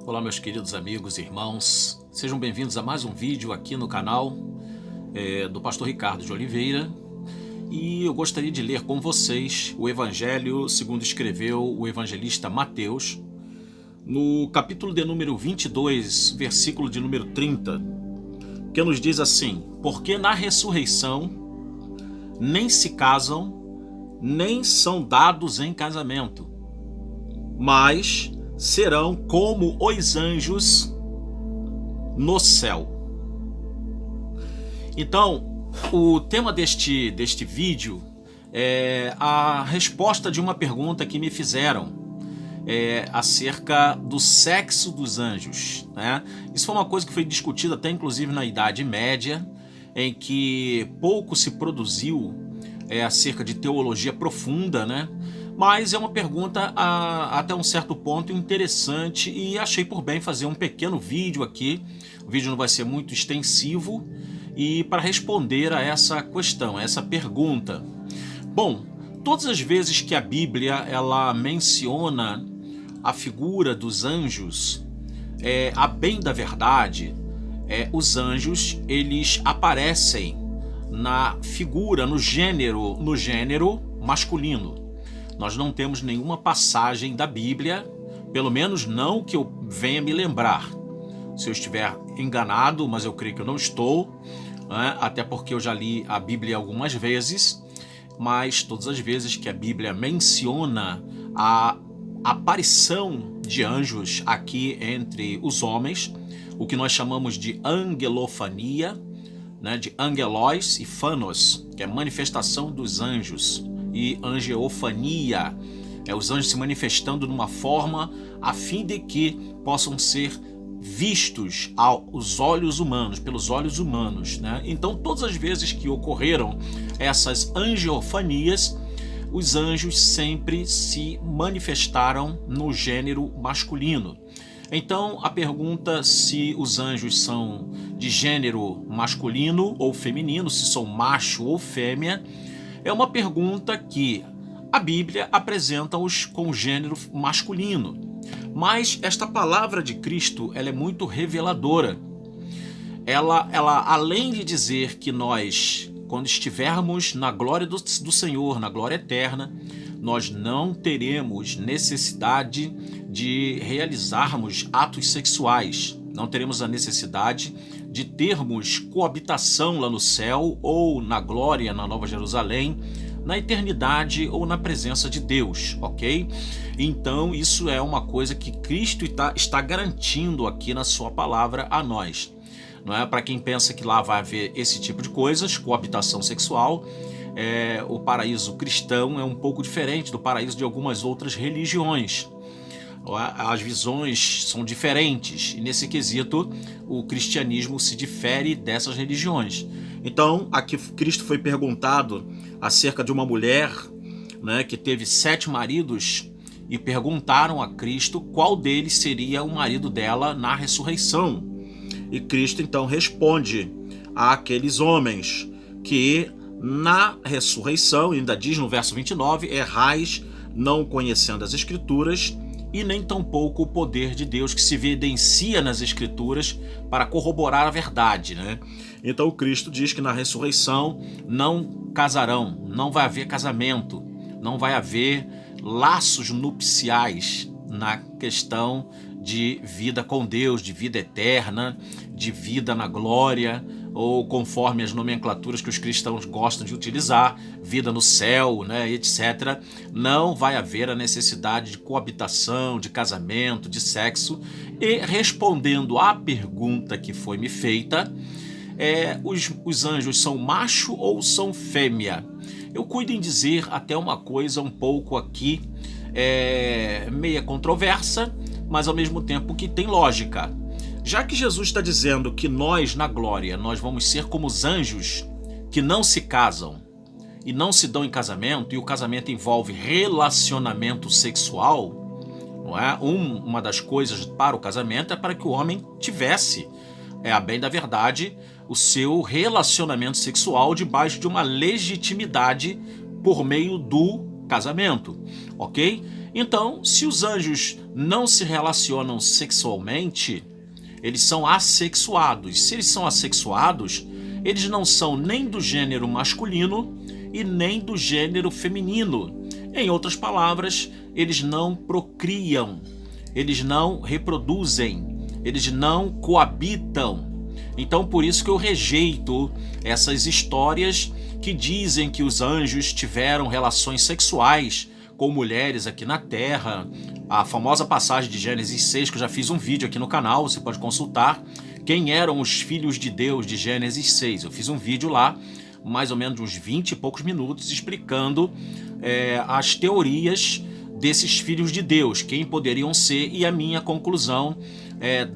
Olá, meus queridos amigos e irmãos, sejam bem-vindos a mais um vídeo aqui no canal do pastor Ricardo de Oliveira. E eu gostaria de ler com vocês o Evangelho segundo escreveu o evangelista Mateus, no capítulo de número 22, versículo de número 30, que nos diz assim: porque na ressurreição nem se casam, nem são dados em casamento, mas serão como os anjos no céu. Então, o tema deste vídeo é a resposta de uma pergunta que me fizeram acerca do sexo dos anjos, né? Isso foi uma coisa que foi discutida até inclusive na Idade Média, em que pouco se produziu acerca de teologia profunda, né? Mas é uma pergunta até um certo ponto interessante e achei por bem fazer um pequeno vídeo aqui. O vídeo não vai ser muito extensivo e para responder a essa questão, a essa pergunta. Bom, todas as vezes que a Bíblia ela menciona a figura dos anjos, a bem da verdade, os anjos eles aparecem na figura, no gênero masculino. Nós não temos nenhuma passagem da Bíblia, pelo menos não que eu venha me lembrar. Se eu estiver enganado, mas eu creio que eu não estou, né? Até porque eu já li a Bíblia algumas vezes, mas todas as vezes que a Bíblia menciona a aparição de anjos aqui entre os homens, o que nós chamamos de angelofania, né? De angelos e phanos, que é manifestação dos anjos, e angeofania, os anjos se manifestando numa forma a fim de que possam ser vistos aos olhos humanos, pelos olhos humanos, né? Então, todas as vezes que ocorreram essas angeofanias, os anjos sempre se manifestaram no gênero masculino. Então, a pergunta se os anjos são de gênero masculino ou feminino, se são macho ou fêmea, é uma pergunta que a Bíblia apresenta-os com gênero masculino. Mas esta palavra de Cristo ela é muito reveladora. Ela além de dizer que nós, quando estivermos na glória do Senhor, na glória eterna, nós não teremos necessidade de realizarmos atos sexuais. Não teremos a necessidade de termos coabitação lá no céu ou na glória, na Nova Jerusalém, na eternidade ou na presença de Deus, ok? Então isso é uma coisa que Cristo está garantindo aqui na sua palavra a nós. Não é para quem pensa que lá vai haver esse tipo de coisas, coabitação sexual. O paraíso cristão é um pouco diferente do paraíso de algumas outras religiões. As visões são diferentes e nesse quesito o cristianismo se difere dessas religiões. Então aqui Cristo foi perguntado acerca de uma mulher, né, que teve 7 maridos, e perguntaram a Cristo qual deles seria o marido dela na ressurreição. E Cristo então responde àqueles homens que na ressurreição, ainda diz no verso 29, errais não conhecendo as escrituras e nem tampouco o poder de Deus que se evidencia nas Escrituras para corroborar a verdade, né? Então o Cristo diz que na ressurreição não casarão, não vai haver casamento, não vai haver laços nupciais na questão de vida com Deus, de vida eterna, de vida na glória, ou conforme as nomenclaturas que os cristãos gostam de utilizar, vida no céu, né, etc. Não vai haver a necessidade de coabitação, de casamento, de sexo. E respondendo à pergunta que foi me feita, os anjos são macho ou são fêmea? Eu cuido em dizer até uma coisa um pouco aqui, meia controversa, mas ao mesmo tempo que tem lógica. Já que Jesus está dizendo que nós, na glória, nós vamos ser como os anjos que não se casam e não se dão em casamento, e o casamento envolve relacionamento sexual, não é? Uma das coisas para o casamento é para que o homem tivesse, a bem da verdade, o seu relacionamento sexual debaixo de uma legitimidade por meio do casamento, ok? Então, se os anjos não se relacionam sexualmente, eles são assexuados. Se eles são assexuados, eles não são nem do gênero masculino e nem do gênero feminino. Em outras palavras, eles não procriam, eles não reproduzem, eles não coabitam. Então, por isso que eu rejeito essas histórias que dizem que os anjos tiveram relações sexuais com mulheres aqui na Terra. A famosa passagem de Gênesis 6, que eu já fiz um vídeo aqui no canal, você pode consultar. Quem eram os filhos de Deus de Gênesis 6? Eu fiz um vídeo lá, mais ou menos uns 20 e poucos minutos, explicando as teorias desses filhos de Deus, quem poderiam ser, e a minha conclusão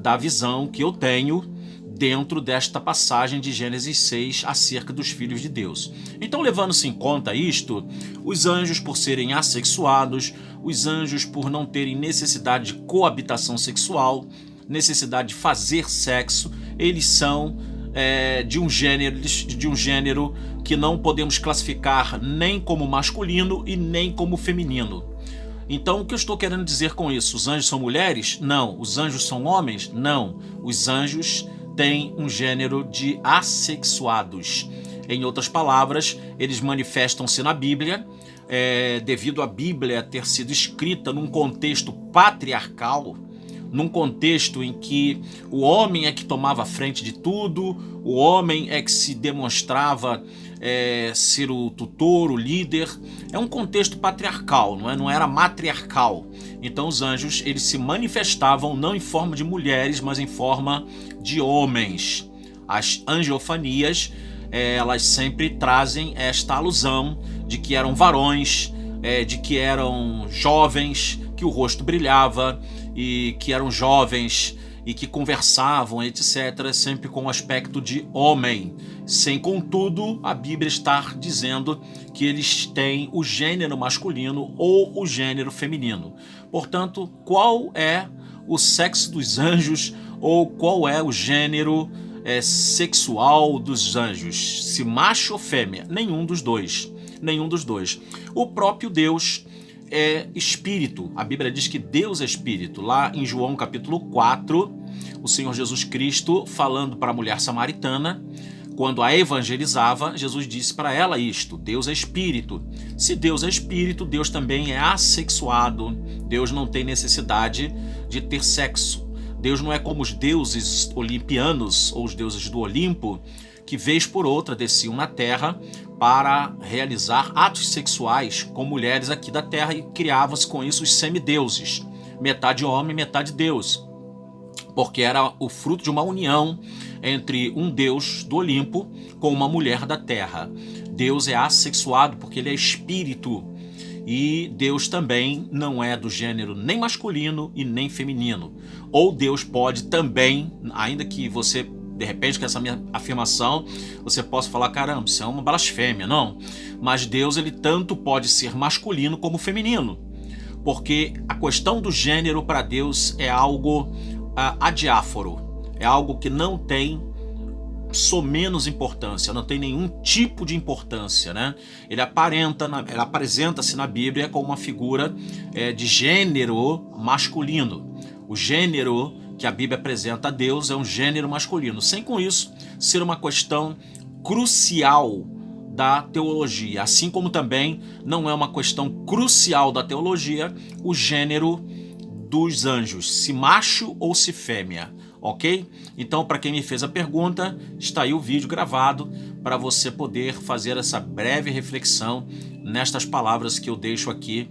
da visão que eu tenho dentro desta passagem de Gênesis 6 acerca dos filhos de Deus. Então, levando-se em conta isto, os anjos, por serem assexuados, os anjos, por não terem necessidade de coabitação sexual, necessidade de fazer sexo, eles são de um gênero que não podemos classificar nem como masculino e nem como feminino. Então, o que eu estou querendo dizer com isso? Os anjos são mulheres? Não. Os anjos são homens? Não. Os anjos têm um gênero de assexuados. Em outras palavras, eles manifestam-se na Bíblia, devido à Bíblia ter sido escrita num contexto patriarcal, num contexto em que o homem é que tomava a frente de tudo, o homem é que se demonstrava ser o tutor, o líder. É um contexto patriarcal, não era matriarcal. Então os anjos, eles se manifestavam não em forma de mulheres, mas em forma de homens. As angiofanias, elas sempre trazem esta alusão de que eram varões, de que eram jovens, que o rosto brilhava, e que eram jovens e que conversavam, etc., sempre com o aspecto de homem, sem, contudo, a Bíblia estar dizendo que eles têm o gênero masculino ou o gênero feminino. Portanto, qual é o sexo dos anjos ou qual é o gênero sexual dos anjos? Se macho ou fêmea? Nenhum dos dois. Nenhum dos dois. O próprio Deus é espírito. A Bíblia diz que Deus é espírito. Lá em João capítulo 4, o Senhor Jesus Cristo, falando para a mulher samaritana, quando a evangelizava, Jesus disse para ela isto: Deus é espírito. Se Deus é espírito, Deus também é assexuado. Deus não tem necessidade de ter sexo. Deus não é como os deuses olimpianos ou os deuses do Olimpo, que vez por outra desciam na terra para realizar atos sexuais com mulheres aqui da terra, e criavam-se com isso os semideuses, metade homem, metade Deus, porque era o fruto de uma união entre um deus do Olimpo com uma mulher da terra. Deus é assexuado porque ele é espírito, e Deus também não é do gênero nem masculino e nem feminino. Ou Deus pode também, ainda que você de repente com essa minha afirmação você possa falar: caramba, isso é uma blasfêmia. Não, mas Deus, ele tanto pode ser masculino como feminino, porque a questão do gênero para Deus é algo adiáforo, é algo que não tem somenos importância, não tem nenhum tipo de importância, né? Ele apresenta-se na Bíblia como uma figura de gênero masculino. O gênero que a Bíblia apresenta a Deus é um gênero masculino, sem com isso ser uma questão crucial da teologia, assim como também não é uma questão crucial da teologia o gênero dos anjos, se macho ou se fêmea, ok? Então, para quem me fez a pergunta, está aí o vídeo gravado para você poder fazer essa breve reflexão nestas palavras que eu deixo aqui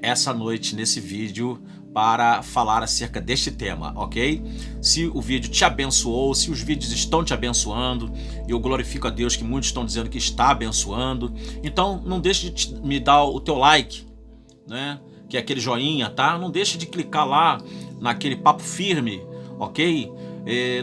essa noite nesse vídeo, para falar acerca deste tema, ok? Se o vídeo te abençoou, se os vídeos estão te abençoando, eu glorifico a Deus que muitos estão dizendo que está abençoando, então não deixe de me dar o teu like, né? Que é aquele joinha, tá? Não deixe de clicar lá naquele papo firme, ok?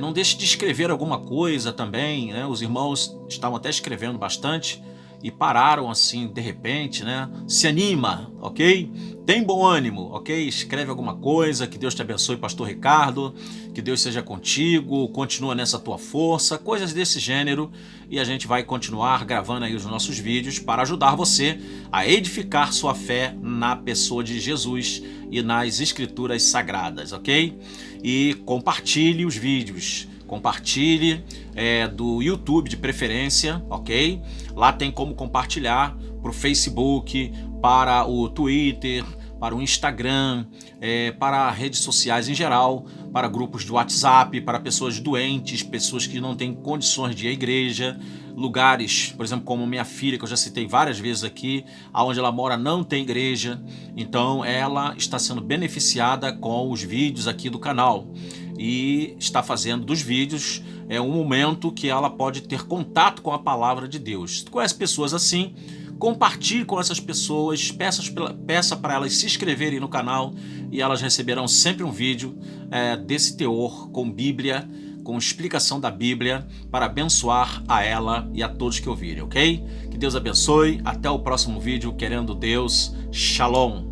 Não deixe de escrever alguma coisa também, né? Os irmãos estavam até escrevendo bastante, e pararam assim de repente, né? Se anima, ok? Tem bom ânimo, ok? Escreve alguma coisa, que Deus te abençoe, pastor Ricardo, que Deus seja contigo, continua nessa tua força, coisas desse gênero, e a gente vai continuar gravando aí os nossos vídeos para ajudar você a edificar sua fé na pessoa de Jesus e nas escrituras sagradas, ok? E compartilhe os vídeos. Compartilhe do YouTube de preferência, ok? Lá tem como compartilhar para o Facebook, para o Twitter, para o Instagram, para redes sociais em geral, para grupos de WhatsApp, para pessoas doentes, pessoas que não têm condições de ir à igreja, lugares, por exemplo, como minha filha, que eu já citei várias vezes aqui, onde ela mora não tem igreja, então ela está sendo beneficiada com os vídeos aqui do canal e está fazendo dos vídeos um momento que ela pode ter contato com a palavra de Deus. Se tu conhece pessoas assim, compartilhe com essas pessoas, peça para elas se inscreverem no canal e elas receberão sempre um vídeo desse teor com Bíblia, com explicação da Bíblia, para abençoar a ela e a todos que ouvirem, ok? Que Deus abençoe, até o próximo vídeo, querendo Deus, Shalom!